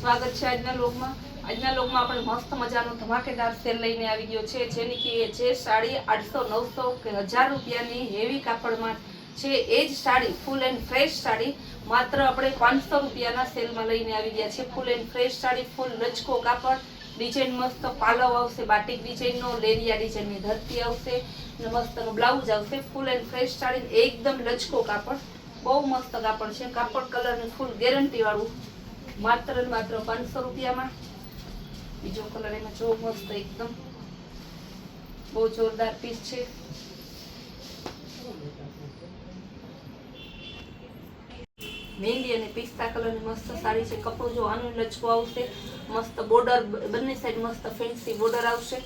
સ્વાગત છે આજના લોકમાં આપણે મસ્ત મજાનો ધમાકેદાર સેલ લઈને આવી ગયો છે, જેની કે જે સાડી 800 900 કે 1000 રૂપિયાની હેવી કાપડમાં છે એ જ sari full and fresh sari માત્ર આપણે 500 રૂપિયાના સેલમાં લઈને આવી ગયા છે। ફૂલ એન્ડ ફ્રેશ સાડી, ફૂલ લચકો કાપડ, ડિઝાઇન મસ્ત પાલવ આવશે, બાટિક ડિઝાઇનનો, લેરિયા ડિઝાઇનની ધરતી આવશે અને મસ્તનો બ્લાઉઝ આવશે। ફૂલ એન્ડ ફ્રેશ સાડી એકદમ લચકો કાપડ, બહુ મસ્ત કાપડ છે, કાપડ કલરની ફૂલ ગેરંટી વાળું, માત્ર ને માત્ર 500 રૂપિયામાં। બીજો કલર એમાં જો મસ્ત એકદમ બહુ જોરદાર પીસ છે। મહેંદી અને પિસ્તા કલરની મસ્ત સાડી છે। કપડું જો આનું લચકો આવશે, મસ્ત બોર્ડર, બંને સાઈડ મસ્ત ફેન્સી બોર્ડર આવશે।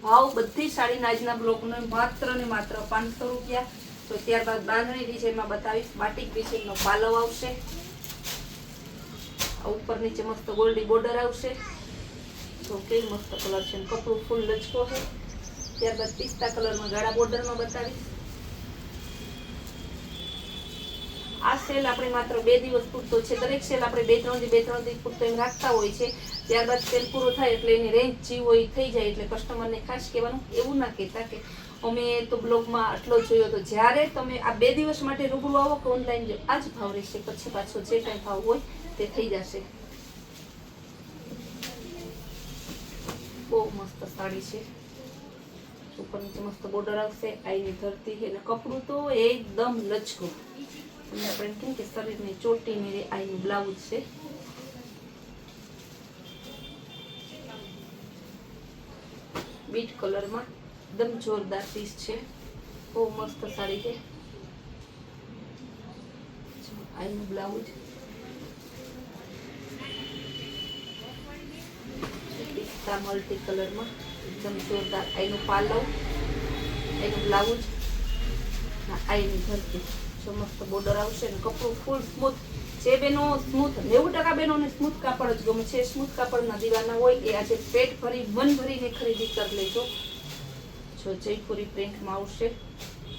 ભાવ બધી સાડીના આજના બ્લોકનો માત્ર ને માત્ર 500 રૂપિયા। તો ત્યારબાદ બાંધણી ડિઝાઇનમાં બતાવીશ, બાટિક ડિઝાઇનનો પાલવ આવશે, ઉપર નીચે મસ્ત ગોલ્ડી બોર્ડર આવશે। તો કેવી મસ્ત કલર છે, કપડું ફૂલ લચકો છે। ત્યારબાદ પિસ્તા કલરમાં ગાળા બોર્ડરમાં બતાવીશ। આ સેલ આપણે માત્ર 2 દિવસ પૂરતો છે, દરેક સેલ આપણે 2-3 દિવસ પૂરતો એમ રાખતા હોય છે। ત્યારબાદ સેલ પૂરો થાય એટલે એની રેન્જ જે હોય થઈ જાય, એટલે કસ્ટમરને ખાસ કહેવાનું એવું ના કહેતા કે અમે તો બ્લોગમાં આટલો જોયો। તો જ્યારે તમે આ 2 દિવસ માટે રૂબરૂ આવો કે ઓનલાઈન જો આ જ ભાવ રહેશે, પછી પાછો જે કાંઈ ભાવ હોય તે થઈ જશે। બહુ મસ્ત સાડી છે, ઉપર નીચે મસ્ત બોર્ડર આવશે, આઈની ધરતી છે, અને કપડું તો એકદમ લચકો, અને આપણે કેમ કે શરીરની ચોટીની આઈનું બ્લાઉઝ છે। બીટ કલરમાં એકદમ જોરદાર પીસ છે, બહુ મસ્ત સાડી છે। આઈનું બ્લાઉઝ, પિસ્તા મલ્ટી કલરમાં એકદમ જોરદાર આઈનું પાલવ, આઈનું બ્લાઉઝ, આઈની ધરતી જો મસ્ત બોર્ડર આવશે, અને કપડું ફૂલ સ્મૂથ। જે બેનો સ્મૂથ 90% બેનોને સ્મૂથ કાપડ જ ગમે છે, સ્મૂથ કાપડના દીવાના હોય એ આજે પેટ ભરી મન ભરીને ખરીદી કરી લેજો। જો જયપુરી પ્રિન્ટમાં આવશે,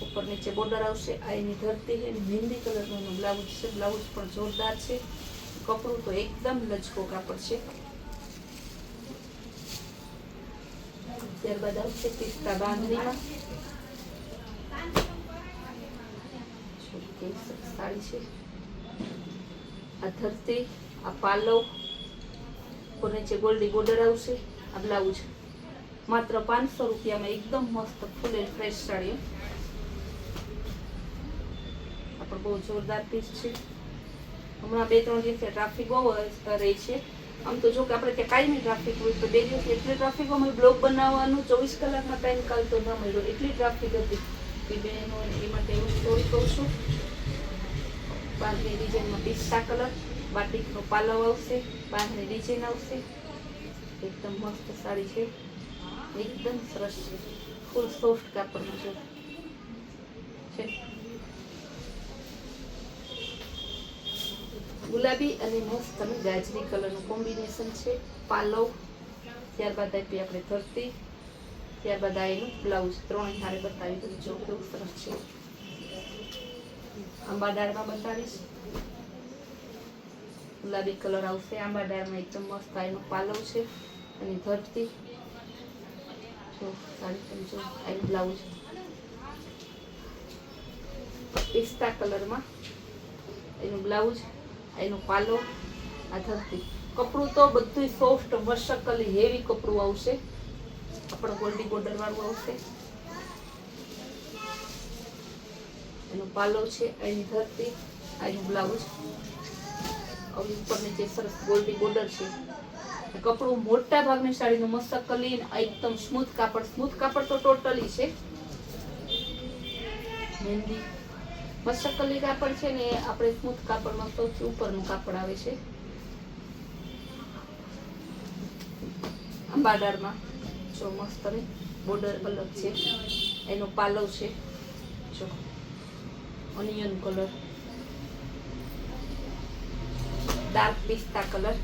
ઉપર નીચે બોર્ડર આવશે, આઈની ધરતી છે, મહેંદી કલરનો બ્લાઉઝ છે, બ્લાઉઝ પણ જોરદાર છે, કપડું તો એકદમ લચકો કાપડ છે। ત્યારબાદ આવશે પિસ્તા બાંધણીમાં, સાડી છે, આ ધરતી, આ પાલવ, ઉપર નીચે ગોલ્ડી બોર્ડર આવશે, આ બ્લાઉઝ માત્ર 500 રૂપિયામાં એકદમ મસ્ત ફૂલ એન્ડ ફ્રેશ સાડી। આ પણ બહુ જોરદાર પીસ છે। હમણાં 2-3 દિવસે ટ્રાફિક બહુ રહી છે, આમ તો જો કે આપણે ત્યાં કાયમી ટ્રાફિક હોય, તો 2 દિવસ એટલી ટ્રાફિક અમે બ્લોગ બનાવવાનું 24 કલાકમાં ટાઈમ કાઢતો ન મળ્યો, એટલી ટ્રાફિક હતી કે બહેનો એ માટે એવું સ્ટોરી કહું છું। બાંધણી ડિઝાઇનમાં પિસ્તા કલર, બાટિકનો પાલવ આવશે, બાંધણી ડિઝાઇન આવશે, એકદમ મસ્ત સાડી છે, એકદમ સરસ છે, ફૂલ સોફ્ટ કાપડનું છે। ગુલાબી અને મસ્ત અને ગાજરી કલરનું કોમ્બિનેશન છે, પાલવ, ત્યારબાદ આપી આપણે ધરતી, ત્યારબાદ આ એનું બ્લાઉઝ, ત્રણેય હારે બતાવી દઉં, જો કેવું સરસ છે। આંબા ડાળમાં બતાવીશ, ગુલાબી કલર આવશે, આંબા ડાળમાં એકદમ મસ્ત આઈનું પાલવ છે, અને ધરતી જો સાડી તમે જો આઈનું બ્લાઉઝ, પિસ્તા કલરમાં એનું બ્લાઉઝ, એનું પાલવ, આ ધરતી, કપડું તો બધું સોફ્ટ મશકલી હેવી કપડું આવશે, આપણે ગોલ્ડી બોર્ડર વાળું આવશે, એનું પાલવ છે, એની ધરતી, એનું બ્લાઉઝ, ઉપર નીચે સરસ ગોલ્ડી બોર્ડર છે। કપડું મોટા ભાગની સાડીનું મશકલી, એકદમ સ્મૂથ કાપડ તો ટોટલી છે। મહેંદી મશકલી કાપડ છે ને, આપણે સ્મૂથ કાપડમાં સૌથી ઉપરનું કાપડ આવે છે। આંબાડાળમાં જો મસ્ત બોર્ડર અલગ છે, એનો પાલવ છે, જો ઓનિયન કલર, ડાર્ક પિસ્તા કલર,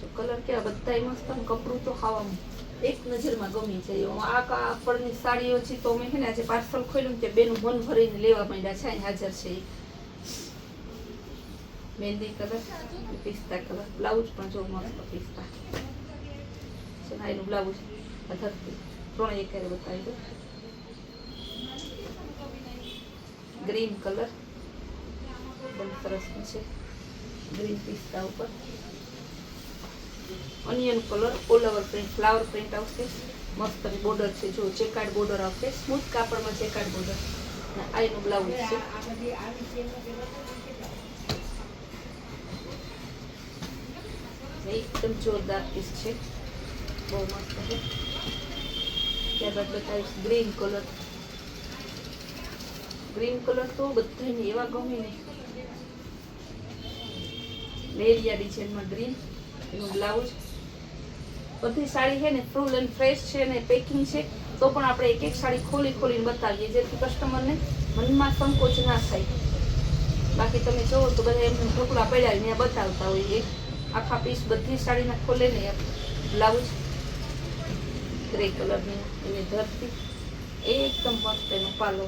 જો કલર કેવા બધા મસ્ત, કપડું તો ખાવાનું એક નજરમાં ગમી જાય। આ કાપડની સાડીઓ છે તો મેં છે ને આજે પાર્સલ ખોલ્યું ને, બેનું મન ભરીને લેવા માંડ્યા છે, અહીં હાજર છે। મહેંદી કલર, પિસ્તા કલર. બ્લાઉઝ પણ જો મસ્ત પિસ્તા છે ને એનું બ્લાઉઝ ધરતી ત્રણેય એક બતાવી દો. ગ્રીન કલર એકદમ સરસ છે, ગ્રીન પિસ્તા ઉપર onion colour, all over print, flower print આવશે. મસ્ત બોર્ડર છે, જો ચેકાર્ડ બોર્ડર આવશે, સ્મૂથ કાપડમાં ચેકાર્ડ બોર્ડર. આ એનું બ્લાઉઝ છે. એકદમ જોરદાર પીસ છે, બહુ મસ્ત છે. ત્યારબાદ બતાવીશ ગ્રીન કલર. ગ્રીન કલર તો બધાને એવા ગમે ને, લેરિયા ડિઝાઇનમાં ગ્રીન એનું બ્લાઉઝ. બધી સાડી છે ને ફૂલ એન્ડ ફ્રેશ છે ને પેકિંગ છે, તો પણ આપણે એક એક સાડી ખોલી ખોલીને બતાવીએ જેથી કસ્ટમરને મનમાં સંકોચ ના થાય. બાકી તમે જોવો તો બધા એમને ઢોકળા પડ્યા ત્યાં બતાવતા હોય. આખા પીસ બધી સાડીના ખોલે ને. બ્લાઉઝ ગ્રે કલરની એની ધરતી એકદમ મસ્ત. એનો પાલો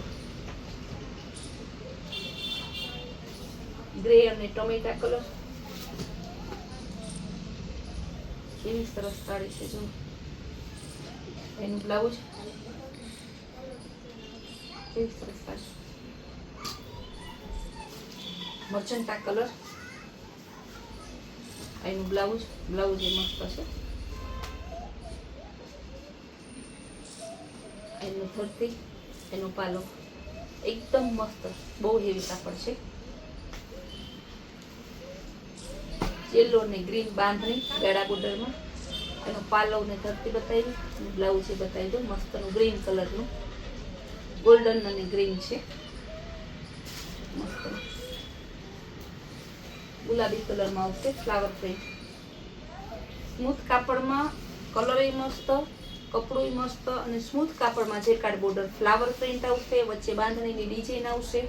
ગ્રે અને ટમેટા કલર. એવી સરસ સાડી છે, જો એનું બ્લાઉઝ એવી સરસ સાડી. મજંટા કલર એનું બ્લાઉઝ. બ્લાઉઝ એ મસ્ત છે. એનું ધરતી એનો પાલો એકદમ મસ્ત, બહુ હેવી કાપડ છે. યેલો ને ગ્રીન બાંધણી ગળા બોર્ડરમાં. એનો પાલો ને ધરતી બતાવી, બ્લાઉઝ એ બતાવી દો મસ્તનું ગ્રીન કલરનું, ગોલ્ડન અને ગ્રીન છે. મસ્ત ગુલાબી કલરમાં આવશે, ફ્લાવર પ્રિન્ટ. સ્મૂથ કાપડમાં કલર મસ્ત, કપડું મસ્ત અને સ્મૂથ કાપડમાં જેકાર્ડ બોર્ડર, ફ્લાવર પ્રિન્ટ આવશે, વચ્ચે બાંધણીની ડિઝાઇન આવશે.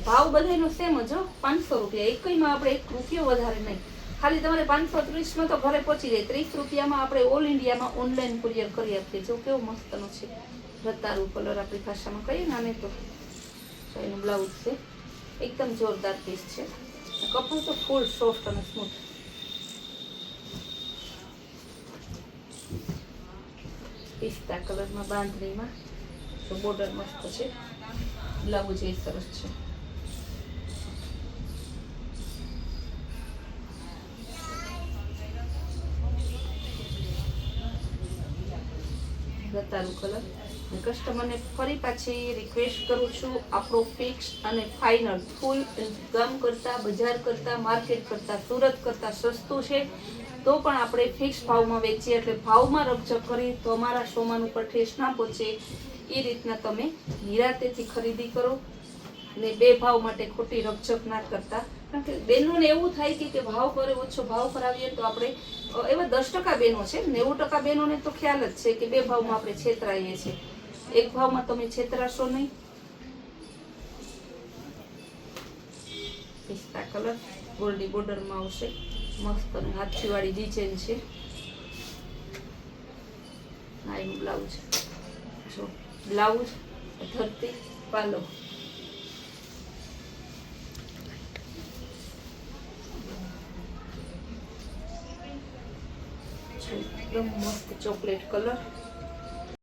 ભાવ બધાનો સેમ જ, 500 રૂપિયા. એકમાં આપણે 1 રૂપિયો વધારે નહીં. ખાલી તમારે 530માં તો ઘરે પહોંચી જાય. 30 રૂપિયામાં આપણે ઓલ ઇન્ડિયામાં ઓનલાઈન કુરિયર કરી આપીએ. જો કેવો મસ્તનો છે, રતારું કલર આપણી ભાષામાં કહીએ ને આને તો. એનું બ્લાઉઝ છે, એકદમ જોરદાર પીસ છે. કપડું તો ફૂલ સોફ્ટ અને સ્મૂથ. પિસ્તા કલરમાં બાંધણીમાં તો બોર્ડર મસ્ત છે, બ્લાઉઝ એ સરસ છે. રતારું કલર. કસ્ટમરને ફરી પાછી રિક્વેસ્ટ કરું છું, આપણો ફિક્સ અને ફાઇનલ ફૂલ ગામ કરતાં, બજાર કરતાં, માર્કેટ કરતાં, સુરત કરતાં સસ્તું છે. તો પણ આપણે ફિક્સ ભાવમાં વેચીએ, એટલે ભાવમાં રકઝક કરી તો અમારા સોમાન ઉપર ઠેસ ના પહોંચે. એ રીતના તમે નિરાંતેથી ખરીદી કરો ને બે ભાવ માટે ખોટી રકઝક ના કરતા. કારણ કે બહેનોને એવું થાય કે ભાવ કરે ઓછો ભાવ કરાવીએ તો આપણે એવા 10% બહેનો છે, 90% બહેનોને તો ખ્યાલ જ છે કે બે ભાવમાં આપણે છેતરાઈએ છીએ. એક ભાવમાં તમે છેતરાશો નહીં. પિસ્તા કલર ગોલ્ડી બોર્ડરમાં આવશે, મસ્ત અને હાથીવાળી ડિઝાઇન છે. આ એનું બ્લાઉઝ, જો બ્લાઉઝ, ધરતી, પાલો. એકદમ મસ્ત ચોકલેટ કલર.